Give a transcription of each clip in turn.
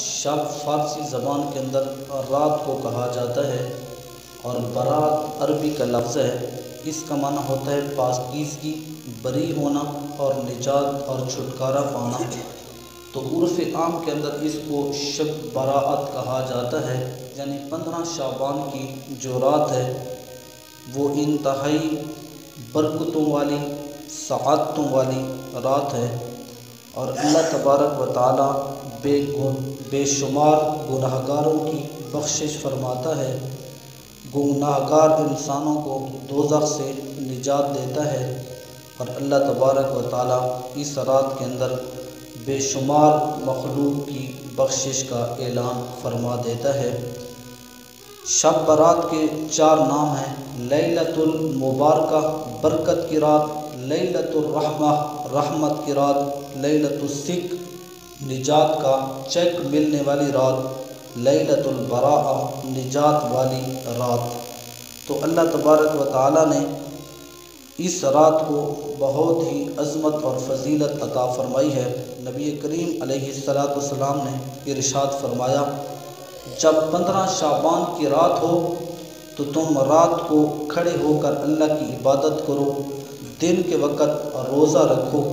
شب فارسی زبان کے اندر رات کو کہا جاتا ہے، اور برات عربی کا لفظ ہے۔ اس کا معنی ہوتا ہے پاکیزگی، بری ہونا اور نجات اور چھٹکارا پانا۔ تو عرف عام کے اندر اس کو شب براءت کہا جاتا ہے، یعنی 15 شعبان کی جو رات ہے وہ انتہائی برکتوں والی، سعادتوں والی رات ہے، اور اللہ تبارک و تعالی بے شمار گناہگاروں کی بخشش فرماتا ہے، گناہگار انسانوں کو دوزخ سے نجات دیتا ہے، اور اللہ تبارک و تعالی اس رات کے اندر بے شمار مخلوق کی بخشش کا اعلان فرما دیتا ہے۔ شب برات کے 4 نام ہیں: لیلۃ المبارکہ برکت کی رات، لیلۃ الرحمہ رحمت کی رات، لیلۃ الصدق نجات کا چیک ملنے والی رات، لیلۃ البراءہ نجات والی رات۔ تو اللہ تبارک و تعالی نے اس رات کو بہت ہی عظمت اور فضیلت عطا فرمائی ہے۔ نبی کریم علیہ السلام نے ارشاد فرمایا، جب 15 شعبان کی رات ہو تو تم رات کو کھڑے ہو کر اللہ کی عبادت کرو، دن کے وقت روزہ رکھو۔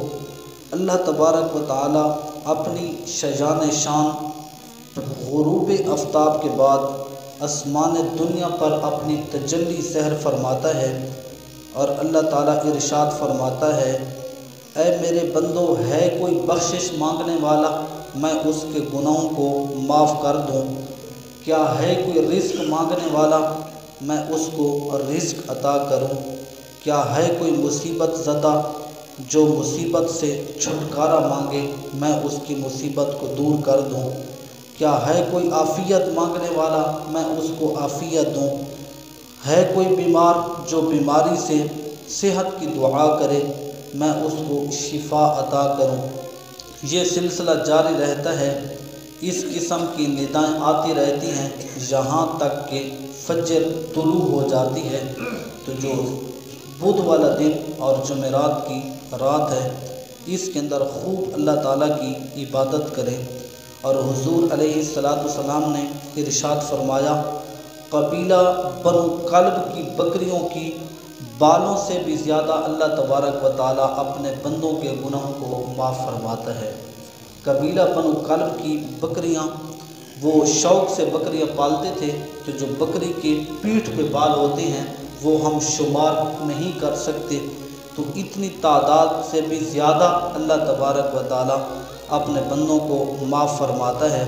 اللہ تبارک و تعالی اپنی شان غروب آفتاب کے بعد آسمان دنیا پر اپنی تجلی ظاہر فرماتا ہے، اور اللہ تعالیٰ ارشاد فرماتا ہے، اے میرے بندو، ہے کوئی بخشش مانگنے والا میں اس کے گناہوں کو معاف کر دوں؟ کیا ہے کوئی رزق مانگنے والا میں اس کو رزق عطا کروں؟ کیا ہے کوئی مصیبت زدہ جو مصیبت سے چھٹکارا مانگے میں اس کی مصیبت کو دور کر دوں؟ کیا ہے کوئی عافیت مانگنے والا میں اس کو عافیت دوں؟ ہے کوئی بیمار جو بیماری سے صحت کی دعا کرے میں اس کو شفا عطا کروں؟ یہ سلسلہ جاری رہتا ہے، اس قسم کی ندائیں آتی رہتی ہیں یہاں تک کہ فجر طلوع ہو جاتی ہے۔ تو جو بدھ والا دن اور جمعرات کی رات ہے، اس کے اندر خوب اللہ تعالیٰ کی عبادت کریں، اور حضور علیہ السلام نے ارشاد فرمایا، قبیلہ بنو کلب کی بکریوں کی بالوں سے بھی زیادہ اللہ تبارک و تعالیٰ اپنے بندوں کے گناہوں کو معاف فرماتا ہے۔ قبیلہ بنو کلب کی بکریاں وہ شوق سے بکریاں پالتے تھے، تو جو بکری کے پیٹھ پہ بال ہوتے ہیں وہ ہم شمار نہیں کر سکتے، تو اتنی تعداد سے بھی زیادہ اللہ تبارک و تعالیٰ اپنے بندوں کو معاف فرماتا ہے۔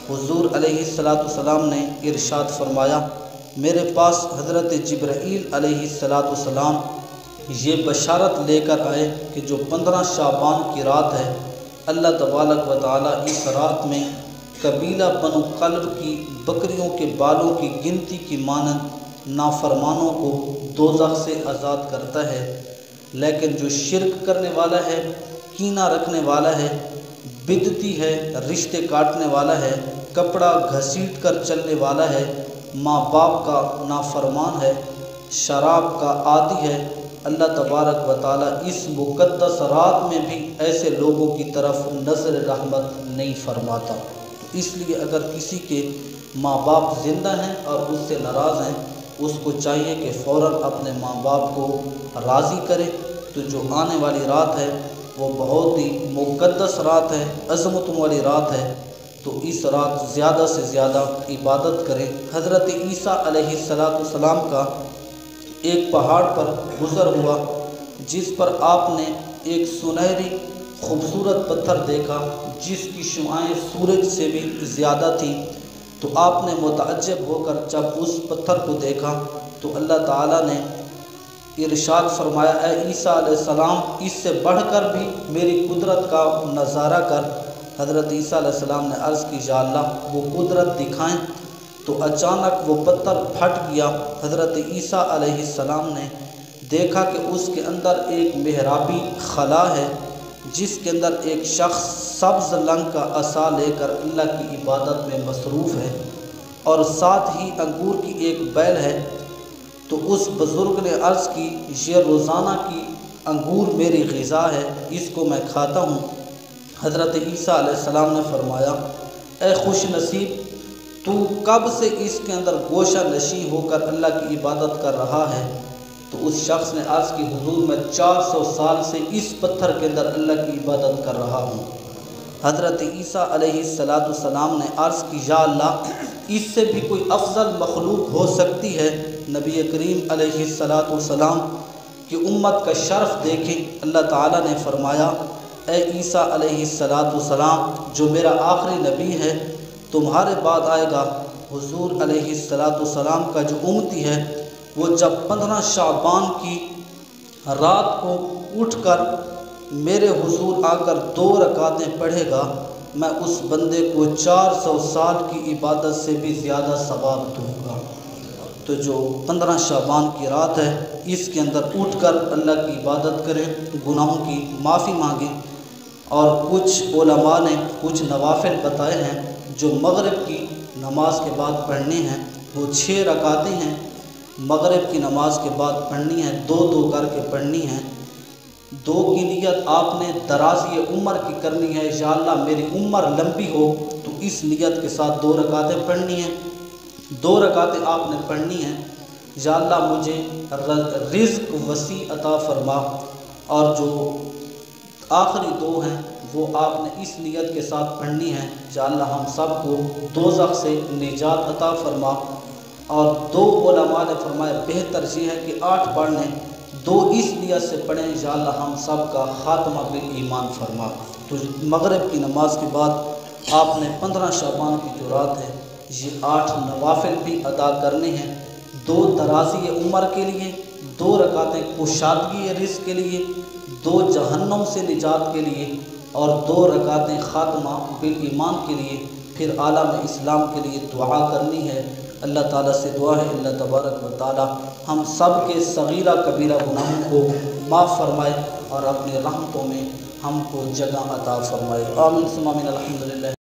حضور علیہ السلام نے ارشاد فرمایا، میرے پاس حضرت جبرائیل علیہ السلام یہ بشارت لے کر آئے کہ جو 15 شعبان کی رات ہے، اللہ تبارک و تعالیٰ اس رات میں قبیلہ بنو کلب کی بکریوں کے بالوں کی گنتی کی مانند نافرمانوں کو دوزخ سے آزاد کرتا ہے، لیکن جو شرک کرنے والا ہے، کینہ رکھنے والا ہے، بدعتی ہے، رشتے کاٹنے والا ہے، کپڑا گھسیٹ کر چلنے والا ہے، ماں باپ کا نافرمان ہے، شراب کا عادی ہے، اللہ تبارک و تعالیٰ اس مقدس رات میں بھی ایسے لوگوں کی طرف نظر رحمت نہیں فرماتا۔ تو اس لیے اگر کسی کے ماں باپ زندہ ہیں اور اس سے ناراض ہیں، اس کو چاہیے کہ فوراً اپنے ماں باپ کو راضی کرے۔ تو جو آنے والی رات ہے وہ بہت ہی مقدس رات ہے، عظمتوں والی رات ہے، تو اس رات زیادہ سے زیادہ عبادت کریں۔ حضرت عیسیٰ علیہ السلام کا ایک پہاڑ پر گزر ہوا، جس پر آپ نے ایک سنہری خوبصورت پتھر دیکھا جس کی شعاعیں سورج سے بھی زیادہ تھیں، تو آپ نے متعجب ہو کر جب اس پتھر کو دیکھا تو اللہ تعالیٰ نے ارشاد فرمایا، اے عیسیٰ علیہ السلام، اس سے بڑھ کر بھی میری قدرت کا نظارہ کر۔ حضرت عیسیٰ علیہ السلام نے عرض کی، یا اللہ وہ قدرت دکھائیں۔ تو اچانک وہ پتھر پھٹ گیا۔ حضرت عیسیٰ علیہ السلام نے دیکھا کہ اس کے اندر ایک محرابی خلا ہے، جس کے اندر ایک شخص سبز رنگ کا عصا لے کر اللہ کی عبادت میں مصروف ہے، اور ساتھ ہی انگور کی ایک بیل ہے۔ تو اس بزرگ نے عرض کی، یہ روزانہ کی انگور میری غذا ہے، اس کو میں کھاتا ہوں۔ حضرت عیسیٰ علیہ السلام نے فرمایا، اے خوش نصیب، تو کب سے اس کے اندر گوشہ نشیں ہو کر اللہ کی عبادت کر رہا ہے؟ تو اس شخص نے عرض کی حضور میں 400 سال سے اس پتھر کے اندر اللہ کی عبادت کر رہا ہوں۔ حضرت عیسیٰ علیہ السلام نے عرض کی یا اللہ، اس سے بھی کوئی افضل مخلوق ہو سکتی ہے؟ نبی کریم علیہ السلام کی امت کا شرف دیکھیں۔ اللہ تعالیٰ نے فرمایا اے عیسیٰ علیہ السلام، جو میرا آخری نبی ہے تمہارے بعد آئے گا، حضور علیہ السلام کا جو امتی ہے، وہ جب 15 شعبان کی رات کو اٹھ کر میرے حضور آ کر 2 رکعتیں پڑھے گا، میں اس بندے کو 400 سال کی عبادت سے بھی زیادہ ثواب دوں گا۔ تو جو 15 شعبان کی رات ہے، اس کے اندر اٹھ کر اللہ کی عبادت کریں، گناہوں کی معافی مانگیں۔ اور کچھ علماء نے کچھ نوافل بتائے ہیں جو مغرب کی نماز کے بعد پڑھنے ہیں، وہ 6 رکعتیں ہیں، مغرب کی نماز کے بعد پڑھنی ہے، 2 کر کے پڑھنی ہے۔ 2 کی نیت آپ نے درازی عمر کی کرنی ہے، یا اللہ میری عمر لمبی ہو، تو اس نیت کے ساتھ 2 رکعتیں پڑھنی ہیں۔ 2 رکعتیں آپ نے پڑھنی ہیں، یا اللہ مجھے رزق وسیع عطا فرما۔ اور جو آخری 2 ہیں وہ آپ نے اس نیت کے ساتھ پڑھنی ہے، یا اللہ ہم سب کو دوزخ سے نجات عطا فرما۔ اور 2 علماء نے فرمایا بہتر یہ ہے کہ 8 پڑھ لیں، 2 اس نیت سے پڑھیں، یا اللہ ہم سب کا خاتمہ بالایمان فرما۔ تو مغرب کی نماز کے بعد آپ نے 15 شعبان کی جو رات ہے، یہ 8 نوافل بھی ادا کرنے ہیں، 2 درازی عمر کے لیے، 2 رکعتیں کشادگی رزق کے لیے، 2 جہنم سے نجات کے لیے، اور 2 رکعتیں خاتمہ بالایمان کے لیے، پھر عالم اسلام کے لیے دعا کرنی ہے۔ اللہ تعالیٰ سے دعا ہے اللہ تبارک و تعالیٰ ہم سب کے صغیرہ کبیرہ گناہوں کو معاف فرمائے اور اپنے رحمتوں میں ہم کو جگہ عطا فرمائے۔ آمین ثم آمین۔ الحمدللہ۔